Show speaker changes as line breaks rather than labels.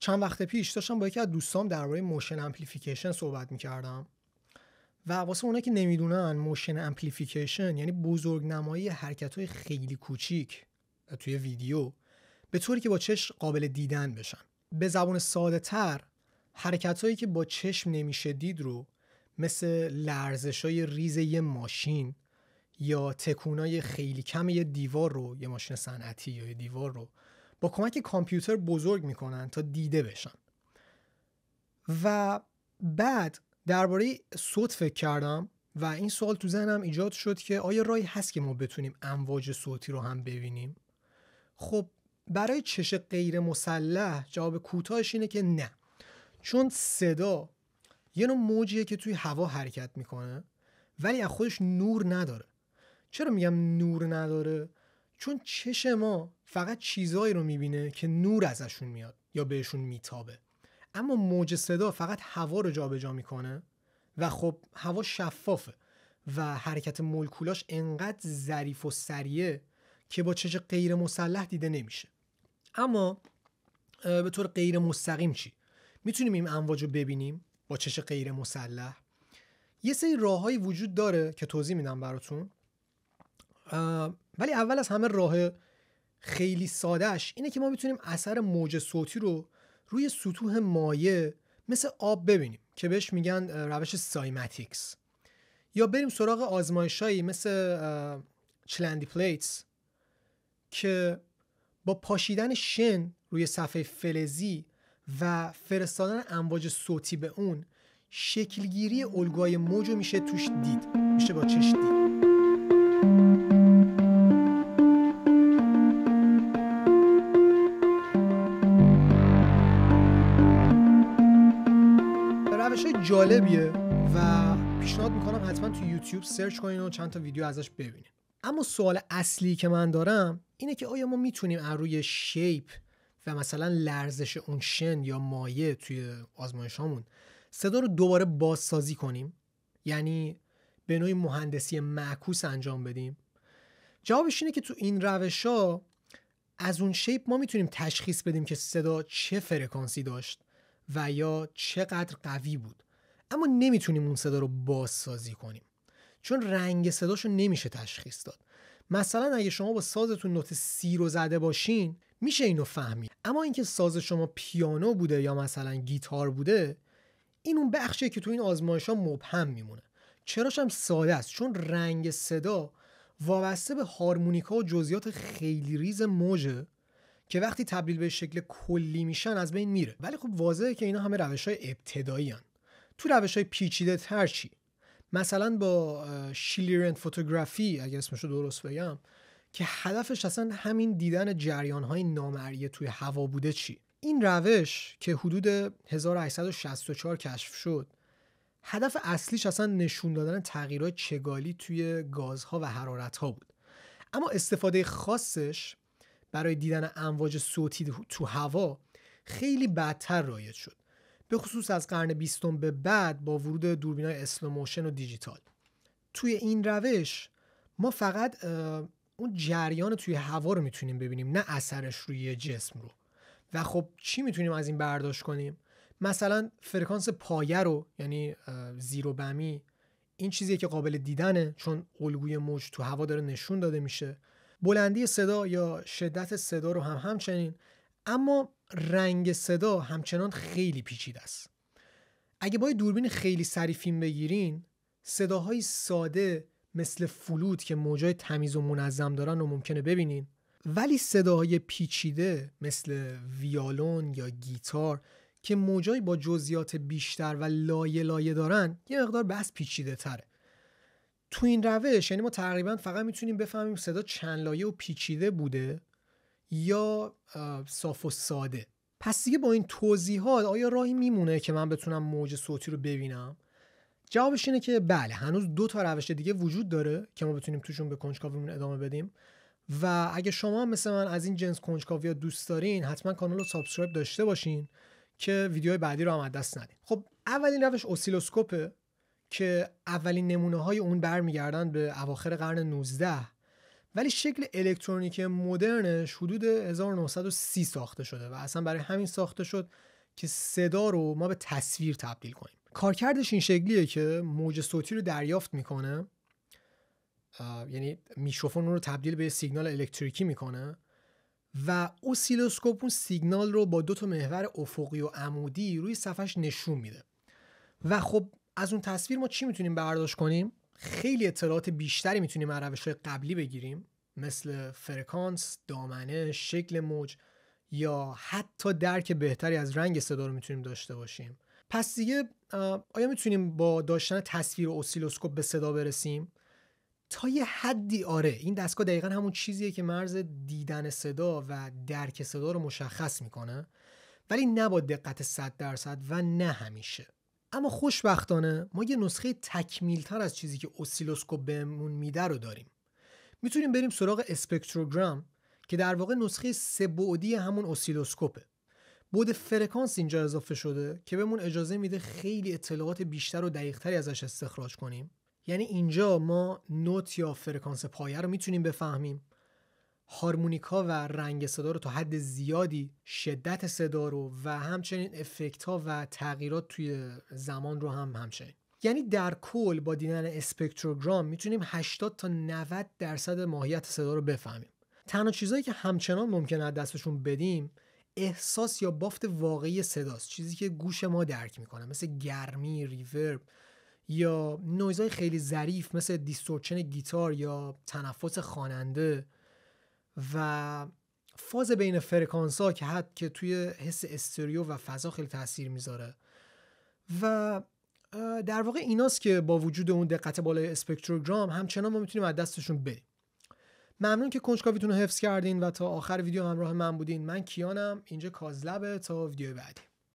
چند وقت پیش داشتم با یکی از دوستام درباره موشن امپلیفیکیشن صحبت می‌کردم و واسه اونایی که نمیدونن موشن امپلیفیکیشن یعنی بزرگنمایی حرکت‌های خیلی کوچیک توی ویدیو به طوری که با چشم قابل دیدن بشن. به زبان ساده‌تر حرکت‌هایی که با چشم نمیشه دید رو مثل لرزش‌های ریز یه ماشین یا تکونای خیلی کم یه دیوار رو، یه ماشین صنعتی یا یه دیوار رو با کمک کامپیوتر بزرگ میکنن تا دیده بشن. و بعد درباره صوت فکر کردم و این سوال تو ذهنم ایجاد شد که آیا راهی هست که ما بتونیم امواج صوتی رو هم ببینیم؟ خب برای چش غیر مسلح جواب کوتاهش اینه که نه، چون صدا یه نوع موجیه که توی هوا حرکت میکنه ولی از خودش نور نداره. چرا میگم نور نداره؟ چون چش ما فقط چیزایی رو میبینه که نور ازشون میاد یا بهشون میتابه، اما موج صدا فقط هوا رو جابجا میکنه و خب هوا شفافه و حرکت مولکولاش انقدر ظریف و سریعه که با چش غیر مسلح دیده نمیشه. اما به طور غیر مستقیم چی؟ میتونیم این امواج رو ببینیم با چش غیر مسلح؟ یه سری راههایی وجود داره که توضیح میدم براتون، ولی اول از همه راه خیلی سادهش اینه که ما میتونیم اثر موج صوتی رو روی سطوح مایع مثل آب ببینیم که بهش میگن روش سایماتیکس، یا بریم سراغ آزمایشایی مثل چلندی پلیتس که با پاشیدن شن روی صفحه فلزی و فرستادن امواج صوتی به اون شکلگیری الگوهای موج رو میشه توش دید، میشه با چشم دید. روش‌های جالبیه و پیشنهاد میکنم حتما تو یوتیوب سرچ کنین و چند تا ویدیو ازش ببینین. اما سوال اصلی که من دارم اینه که آیا ما میتونیم از روی شیپ و مثلا لرزش اون شن یا مایع توی آزمایشامون صدا رو دوباره بازسازی کنیم؟ یعنی به نوعی مهندسی معکوس انجام بدیم؟ جوابش اینه که تو این روش‌ها از اون شیپ ما میتونیم تشخیص بدیم که صدا چه فرکانسی داشت و یا چقدر قوی بود، اما نمیتونیم اون صدا رو بازسازی کنیم چون رنگ صداشو نمیشه تشخیص داد. مثلا اگه شما با سازتون نوت سی رو زده باشین میشه اینو فهمید، اما اینکه ساز شما پیانو بوده یا مثلا گیتار بوده، این اون بخشیه که تو این آزمایش‌ها مبهم میمونه. چراش هم ساده است، چون رنگ صدا وابسته به هارمونیکا و جزئیات خیلی ریز موجه که وقتی تبدیل به شکل کلی میشن از بین میره. ولی خب واضحه که اینا همه روش‌های ابتدایی هن. تو روش‌های پیچیده تر چی؟ مثلا با شیلرنت فوتوگرافی اگه اسمشو درست بگم که هدفش اصلا همین دیدن جریان‌های نامرئی توی هوا بوده چی؟ این روش که حدود 1864 کشف شد، هدف اصلیش اصلا نشون دادن تغییرات چگالی توی گازها و حرارت‌ها بود. اما استفاده خاصش برای دیدن امواج صوتی تو هوا خیلی بعدتر رایج شد، به خصوص از قرن 20 به بعد با ورود دوربینای اسلو موشن و دیجیتال. توی این روش ما فقط اون جریان توی هوا رو میتونیم ببینیم، نه اثرش روی جسم رو. و خب چی میتونیم از این برداشت کنیم؟ مثلا فرکانس پایه رو، یعنی زیرو بمی، این چیزیه که قابل دیدنه چون الگوی موج تو هوا داره نشون داده میشه. بلندی صدا یا شدت صدا رو همچنین، اما رنگ صدا همچنان خیلی پیچیده است. اگه با دوربین خیلی سریع فیلم بگیرین، صداهای ساده مثل فلوت که موجای تمیز و منظم دارن رو ممکنه ببینین، ولی صداهای پیچیده مثل ویولون یا گیتار که موجای با جزئیات بیشتر و لایه لایه دارن یه مقدار بس پیچیده تره. تو این روش یعنی ما تقریبا فقط میتونیم بفهمیم صدا چند لایه و پیچیده بوده یا صاف و ساده. پس دیگه با این توضیحات آیا راهی میمونه که من بتونم موج صوتی رو ببینم؟ جوابش اینه که بله، هنوز 2 تا روش دیگه وجود داره که ما بتونیم توشون به کنجکاویمون ادامه بدیم و اگه شما هم مثل من از این جنس کنجکاوی ها دوست دارین حتما کانال رو سابسکرایب داشته باشین که ویدیوهای بعدی رو هم از دست ندین. خب اولین روش اسیلوسکوپه که اولین نمونه های اون برمیگردن به اواخر قرن 19، ولی شکل الکترونیکی مدرنش حدود 1930 ساخته شده و اصلا برای همین ساخته شد که صدا رو ما به تصویر تبدیل کنیم. کارکردش این شکلیه که موج صوتی رو دریافت میکنه، یعنی میکروفون رو تبدیل به سیگنال الکتریکی میکنه و اسیلوسکوپ اون سیگنال رو با 2 محور افقی و عمودی روی صفحش نشون میده. و خب از اون تصویر ما چی میتونیم برداشت کنیم؟ خیلی اطلاعات بیشتری میتونیم از روش‌های قبلی بگیریم، مثل فرکانس، دامنه، شکل موج یا حتی درک بهتری از رنگ صدا رو میتونیم داشته باشیم. پس دیگه آیا میتونیم با داشتن تصویر و اسیلوسکوپ به صدا برسیم؟ تا یه حدی آره. این دستگاه دقیقا همون چیزیه که مرز دیدن صدا و درک صدا رو مشخص میکنه، ولی نه با دقت 100% و نه همیشه. اما خوشبختانه ما یه نسخه تکمیل‌تر از چیزی که اسیلوسکوپ بهمون میده رو داریم. میتونیم بریم سراغ اسپکتروگرام که در واقع نسخه 3 بعدی همون اسیلوسکوپه. بعد فرکانس اینجا اضافه شده که بهمون اجازه میده خیلی اطلاعات بیشتر و دقیق‌تری ازش استخراج کنیم. یعنی اینجا ما نوت یا فرکانس پایه رو میتونیم بفهمیم، هارمونیکا و رنگ صدا رو تا حد زیادی، شدت صدا رو و همچنین افکت‌ها و تغییرات توی زمان رو همچنین. یعنی در کل با دیدن اسپکتروگرام میتونیم 80 تا 90% ماهیت صدا رو بفهمیم. تنها چیزایی که همچنان ممکنه از دستشون بدیم احساس یا بافت واقعی صداست، چیزی که گوش ما درک میکنه، مثل گرمی، ریورب یا نویزهای خیلی ظریف مثل دیستورشن گیتار یا تنفس خواننده و فاز بین فرکانس ها که توی حس استریو و فضا خیلی تاثیر میذاره. و در واقع ایناست که با وجود اون دقت بالای اسپکتروگرام همچنان ما میتونیم از دستشون بدیم. ممنون که کنجکاویتون رو حفظ کردین و تا آخر ویدیو همراه من بودین. من کیانم، اینجا کازلبه. تا ویدیو بعدی.